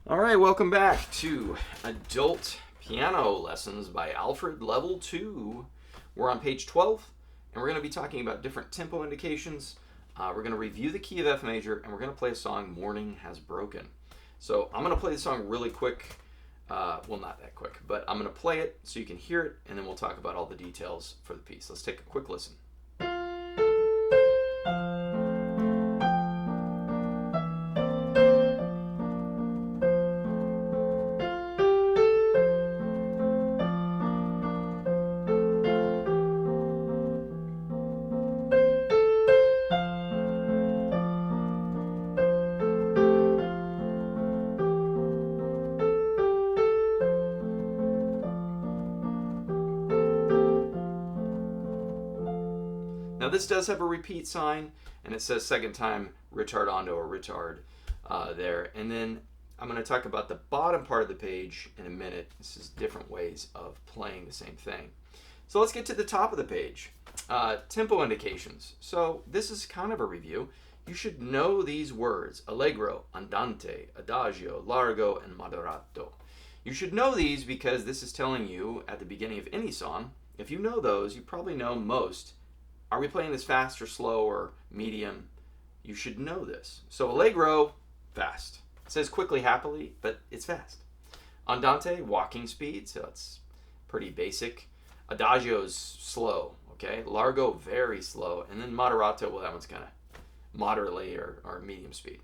All right, welcome back to Adult Piano Lessons by Alfred, Level 2. We're on page 12, and we're going to be talking about different tempo indications. We're going to review the key of F major, and we're going to play a song, Morning Has Broken. So I'm going to play the song really quick. Well, not that quick, but I'm going to play it so you can hear it, and then we'll talk about all the details for the piece. Let's take a quick listen. Now this does have a repeat sign, and it says second time ritardando or retard there. And then I'm going to talk about the bottom part of the page in a minute. This is different ways of playing the same thing. So let's get to the top of the page. Tempo indications. So this is kind of a review. You should know these words: allegro, andante, adagio, largo, and moderato. You should know these because this is telling you at the beginning of any song. If you know those, you probably know most. Are we playing this fast or slow or medium? You should know this. So allegro, fast. It says quickly, happily, but it's fast. Andante, walking speed, so it's pretty basic. Adagio's slow, okay? Largo, very slow. And then moderato, well, that one's kind of moderately or medium speed.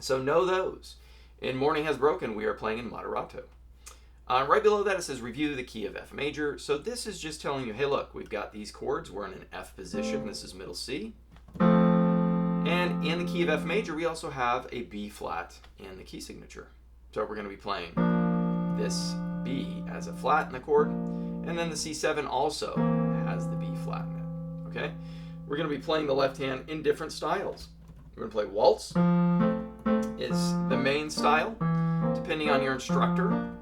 So know those. In Morning Has Broken, we are playing in moderato. Right below that, it says review the key of F major. So this is just telling you, hey, look, we've got these chords. We're in an F position. This is middle C. And in the key of F major, we also have a B flat in the key signature. So we're going to be playing this B as a flat in the chord. And then the C7 also has the B flat in it. Okay? We're going to be playing the left hand in different styles. We're going to play waltz is the main style. Depending on your instructor,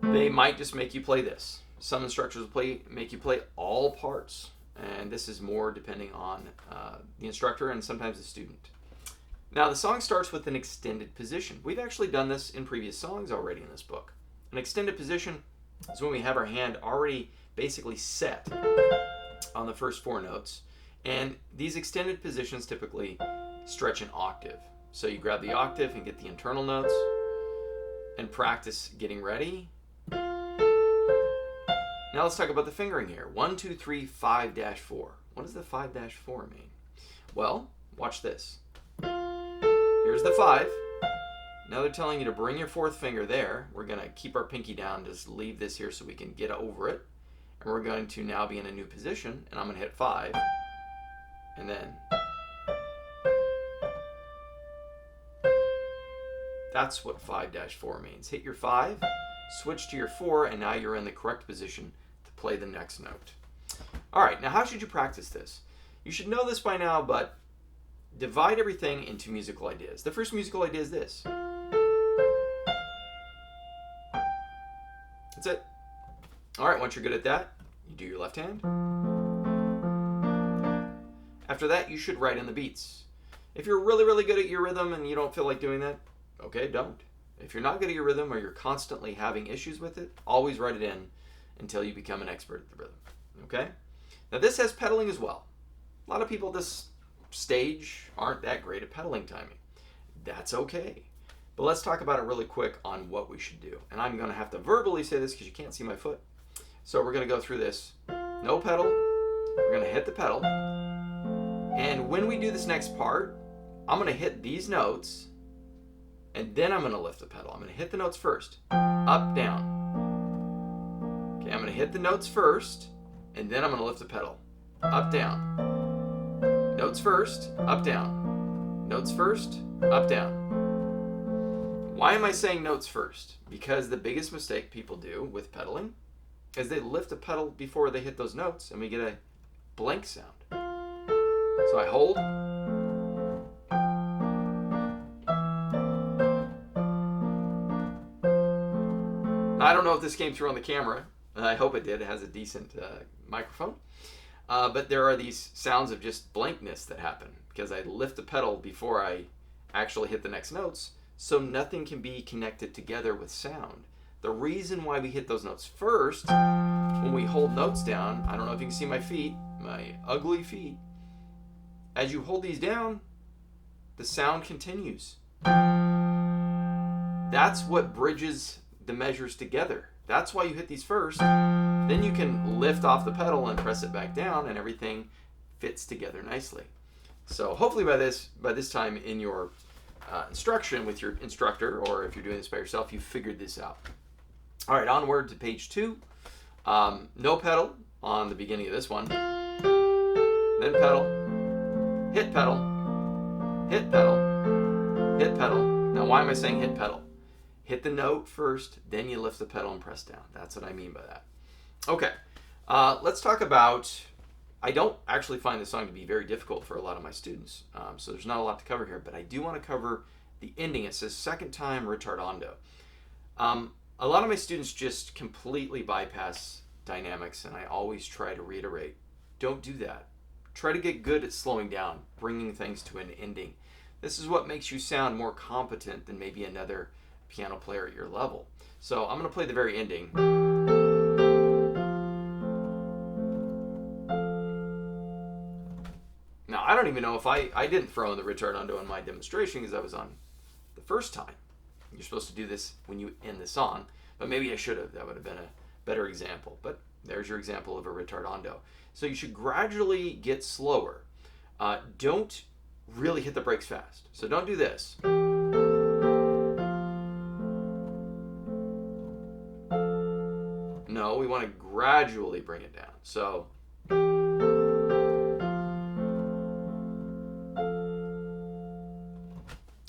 they might just make you play this. Some instructors will make you play all parts, and this is more depending on the instructor and sometimes the student. Now the song starts with an extended position. We've actually done this in previous songs already in this book. An extended position is when we have our hand already basically set on the first four notes, and these extended positions typically stretch an octave. So you grab the octave and get the internal notes and practice getting ready. Now let's talk about the fingering here. 1, 2, 3, 5-4. What does the 5-4 mean? Well, watch this. Here's the 5. Now they're telling you to bring your fourth finger there. We're going to keep our pinky down, just leave this here so we can get over it. And we're going to now be in a new position, and I'm going to hit 5. And then that's what 5-4 means. Hit your 5, switch to your 4, and now you're in the correct position to play the next note. All right, now how should you practice this? You should know this by now, but divide everything into musical ideas. The first musical idea is this. That's it. All right, once you're good at that, you do your left hand. After that, you should write in the beats. If you're really, really good at your rhythm and you don't feel like doing that, okay, don't. If you're not good at your rhythm or you're constantly having issues with it, always write it in until you become an expert at the rhythm, okay? Now this has pedaling as well. A lot of people at this stage aren't that great at pedaling timing. That's okay. But let's talk about it really quick on what we should do. And I'm going to have to verbally say this because you can't see my foot. So we're going to go through this. No pedal. We're going to hit the pedal. And when we do this next part, I'm going to hit these notes. And then I'm going to lift the pedal. I'm going to hit the notes first. Up, down. Okay, I'm going to hit the notes first, and then I'm going to lift the pedal. Up, down. Notes first, up, down. Notes first, up, down. Why am I saying notes first? Because the biggest mistake people do with pedaling is they lift the pedal before they hit those notes, and we get a blank sound. So I hold. I don't know if this came through on the camera. I hope it did. It has a decent microphone. But there are these sounds of just blankness that happen because I lift the pedal before I actually hit the next notes. so nothing can be connected together with sound. The reason why we hit those notes first, when we hold notes down, I don't know if you can see my feet, my ugly feet. As you hold these down, the sound continues. That's what bridges the measures together. That's why you hit these first. Then you can lift off the pedal and press it back down, and everything fits together nicely. So hopefully by this time in your instruction with your instructor, or if you're doing this by yourself, you've figured this out. All right, onward to page 2. No pedal on the beginning of this one. Then pedal, hit pedal, hit pedal, hit pedal. Now why am I saying hit pedal? Hit the note first, then you lift the pedal and press down. That's what I mean by that. Okay, let's talk about, I don't actually find this song to be very difficult for a lot of my students, so there's not a lot to cover here, but I do want to cover the ending. It says second time ritardando. A lot of my students just completely bypass dynamics, and I always try to reiterate, don't do that. Try to get good at slowing down, bringing things to an ending. This is what makes you sound more competent than maybe another piano player at your level. So I'm going to play the very ending. Now I don't even know if I didn't throw in the ritardando in my demonstration because I was on the first time. You're supposed to do this when you end the song, but maybe I should have. That would have been a better example. But there's your example of a ritardando. So you should gradually get slower. Don't really hit the brakes fast. So don't do this. No, we want to gradually bring it down. So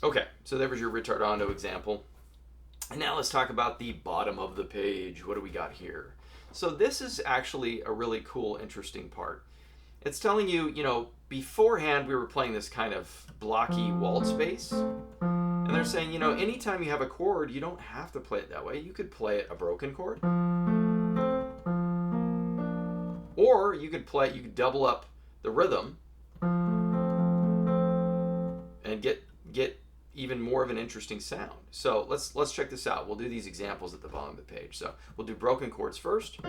okay, so there was your ritardando example. And now let's talk about the bottom of the page. What do we got here? So this is actually a really cool, interesting part. It's telling you, beforehand we were playing this kind of blocky waltz bass. And they're saying, anytime you have a chord, you don't have to play it that way. You could play it a broken chord. Or you could double up the rhythm and get even more of an interesting sound. So let's check this out. We'll do these examples at the bottom of the page. So we'll do broken chords first.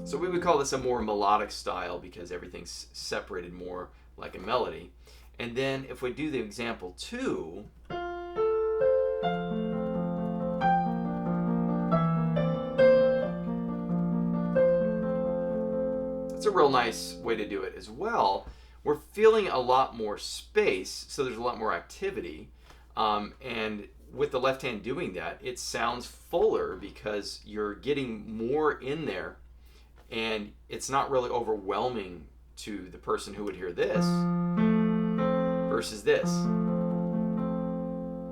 So we would call this a more melodic style because everything's separated more like a melody. And then if we do the example 2, it's a real nice way to do it as well. We're feeling a lot more space, so there's a lot more activity. And with the left hand doing that, it sounds fuller because you're getting more in there, and it's not really overwhelming to the person who would hear this versus this.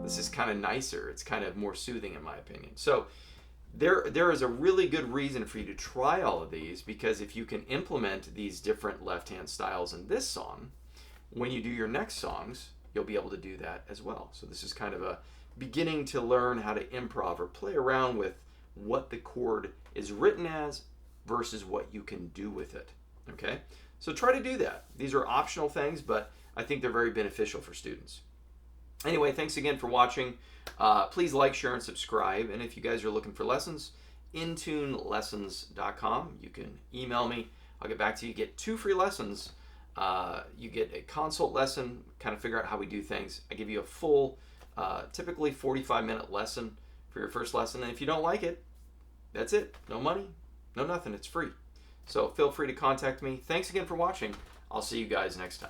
This is kind of nicer. It's kind of more soothing in my opinion. So there is a really good reason for you to try all of these, because if you can implement these different left-hand styles in this song, when you do your next songs, you'll be able to do that as well. So this is kind of a beginning to learn how to improv or play around with what the chord is written as versus what you can do with it. Okay? So try to do that. These are optional things, but I think they're very beneficial for students. Anyway, thanks again for watching. Please like, share, and subscribe. And if you guys are looking for lessons, intunelessons.com. You can email me. I'll get back to you. You get 2 free lessons. You get a consult lesson, kind of figure out how we do things. I give you a full, typically 45-minute lesson for your first lesson. And if you don't like it, that's it. No money, no nothing. It's free. So feel free to contact me. Thanks again for watching. I'll see you guys next time.